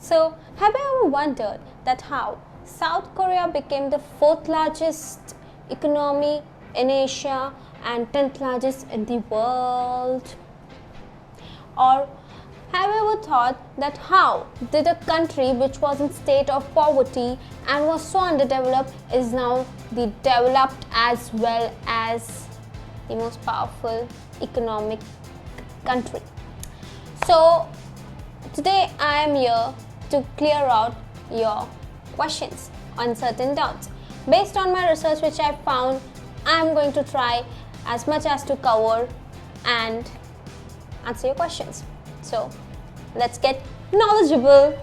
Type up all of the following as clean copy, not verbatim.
So, have you ever wondered that how South Korea became the fourth largest economy in Asia and 10th largest in the world? Or have you ever thought that how did a country which was in state of poverty and was so underdeveloped is now the developed as well as the most powerful economic country? So today I am here to clear out your questions on certain doubts. Based on my research which I found, I am going to try as much as to cover and answer your questions. So let's get knowledgeable.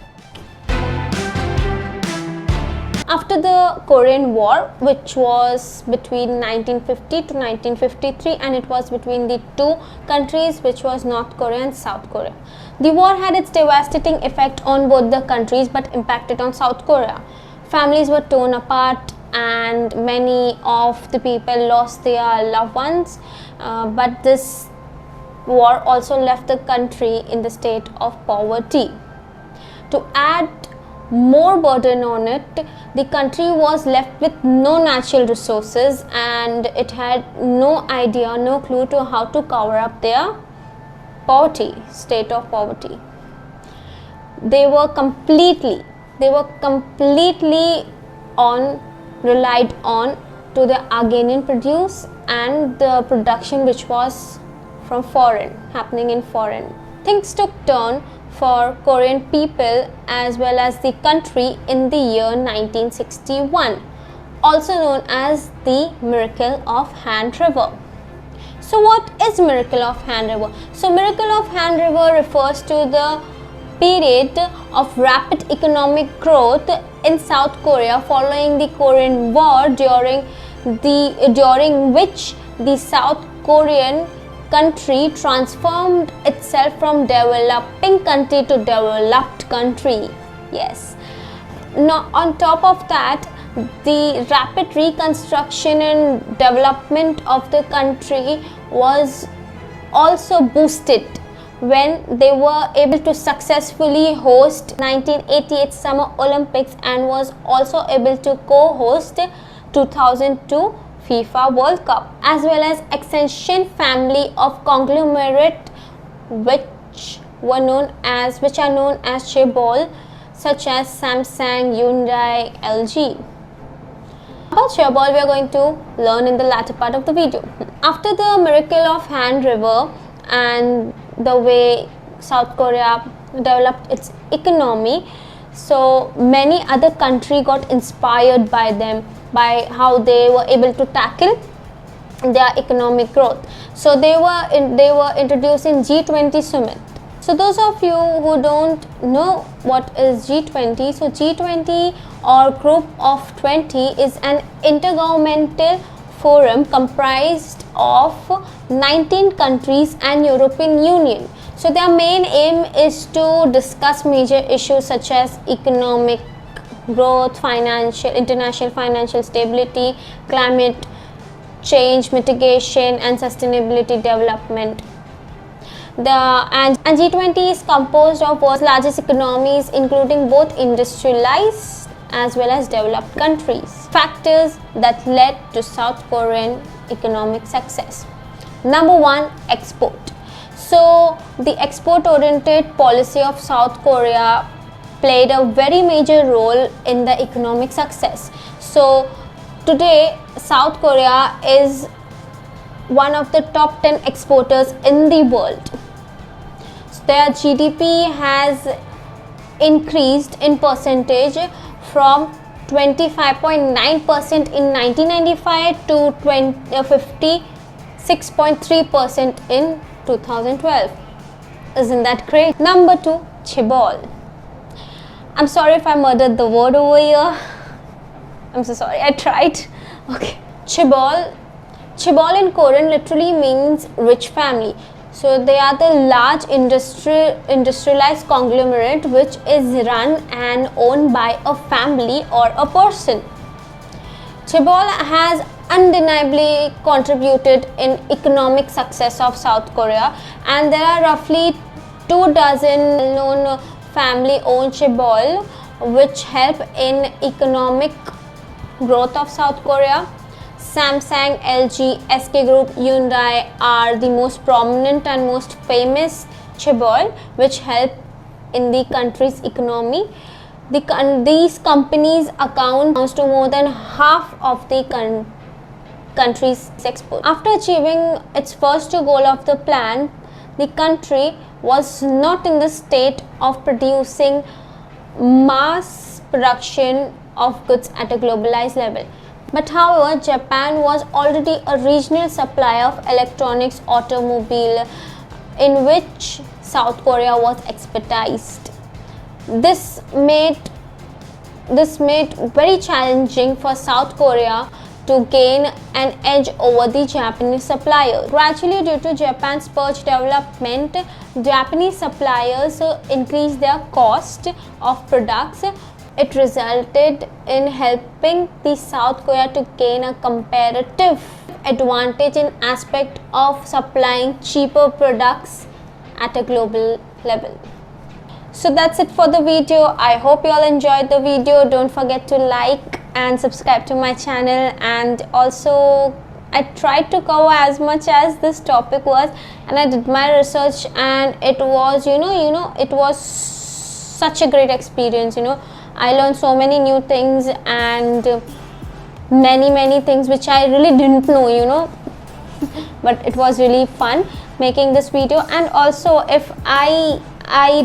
After the Korean War, which was between 1950 to 1953, and it was between the two countries, which was North Korea and South Korea. The war had its devastating effect on both the countries but impacted on South Korea. Families were torn apart and many of the people lost their loved ones, but this war also left the country in the state of poverty. To add more burden on it, the country was left with no natural resources and it had no idea, no clue to how to cover up their poverty, state of poverty. They were completely relied on to the Argenian produce and the production which was from happening in foreign. Things took turn for Korean people as well as the country in the year 1961, also known as the Miracle of Han River. So what is Miracle of Han River? So Miracle of Han River refers to the period of rapid economic growth in South Korea following the Korean War, during which the South Korean country transformed itself from developing country to developed country. Yes. Now, on top of that, the rapid reconstruction and development of the country was also boosted when they were able to successfully host 1988 Summer Olympics and was also able to co-host 2002 FIFA World Cup, as well as extension family of conglomerate which are known as chaebol, such as Samsung, Hyundai, LG. About chaebol we are going to learn in the latter part of the video. After the Miracle of Han River and the way South Korea developed its economy, so many other countries got inspired by them, by how they were able to tackle their economic growth. So they were introducing G20 summit. So those of you who don't know what is G20, so G20 or Group of 20 is an intergovernmental forum comprised of 19 countries and European Union. So their main aim is to discuss major issues such as economic growth, international financial stability, climate change mitigation and sustainability development. And G20 is composed of world's largest economies, including both industrialized as well as developed countries. Factors that led to South Korean economic success. Number 1, export. So the export-oriented policy of South Korea played a very major role in the economic success. So today South Korea is one of the top 10 exporters in the world. So their GDP has increased in percentage from 25.9% in 1995 to 56.3% in 2012. Isn't that great? Number 2, chaebol. I'm sorry if I murdered the word over here. I'm so sorry, I tried. Okay. Chaebol in Korean literally means rich family. So they are the large industrialized conglomerate which is run and owned by a family or a person. Chaebol has undeniably contributed in economic success of South Korea, and there are roughly 24 known family owned chaebol, which help in economic growth of South Korea. Samsung, LG, SK Group, Hyundai are the most prominent and most famous chaebol which help in the country's economy. These companies account to more than half of the country's export. After achieving its first goal of the plan, the country was not in the state of producing mass production of goods at a globalized level. But however, Japan was already a regional supplier of electronics automobile in which South Korea was expertised. This made very challenging for South Korea to gain an edge over the Japanese suppliers. Gradually, due to Japan's purge development, Japanese suppliers increased their cost of products. It resulted in helping the South Korea to gain a comparative advantage in aspect of supplying cheaper products at a global level. So that's it for the video. I hope you all enjoyed the video. Don't forget to like and subscribe to my channel, and also I tried to cover as much as this topic was, and I did my research, and it was it was such a great experience. I learned so many new things and many things which I really didn't know, but it was really fun making this video. And also, if I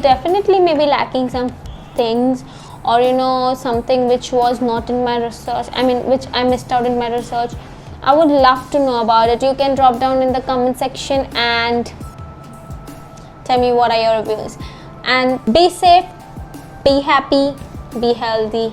definitely may be lacking some things, or something which was not in my research, which I missed out in my research, I would love to know about it. You can drop down in the comment section and tell me what are your reviews. And be safe, be happy, be healthy.